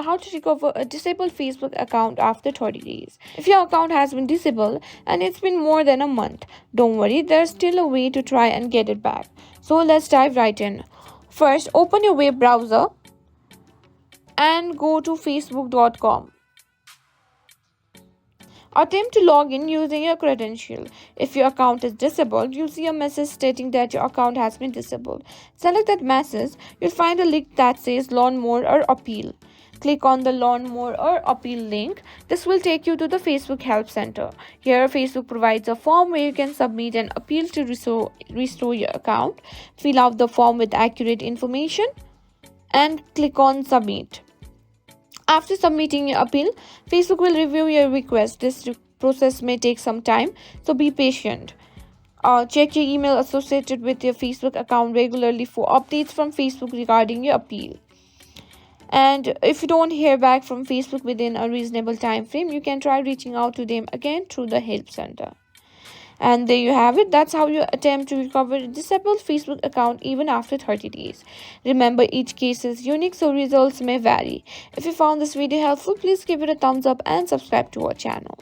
How to recover a disabled Facebook account after 30 days. If your account has been disabled and it's been more than a month, don't worry, there's still a way to try and get it back. So let's dive right in. First, open your web browser and go to facebook.com. Attempt to log in using your credential. If your account is disabled, you'll see a message stating that your account has been disabled. Select that message. You'll find a link that says Learn More or Appeal. Click on the Learn More or Appeal link. This will take you to the Facebook Help Center. Here, Facebook provides a form where you can submit an appeal to restore your account. Fill out the form with accurate information and click on Submit. After submitting your appeal, Facebook will review your request. This process may take some time, so be patient. Check your email associated with your Facebook account regularly for updates from Facebook regarding your appeal. And if you don't hear back from Facebook within a reasonable time frame, you can try reaching out to them again through the Help Center. And there you have it. That's how you attempt to recover a disabled Facebook account even after 30 days. Remember, each case is unique, so results may vary. If you found this video helpful, please give it a thumbs up and subscribe to our channel.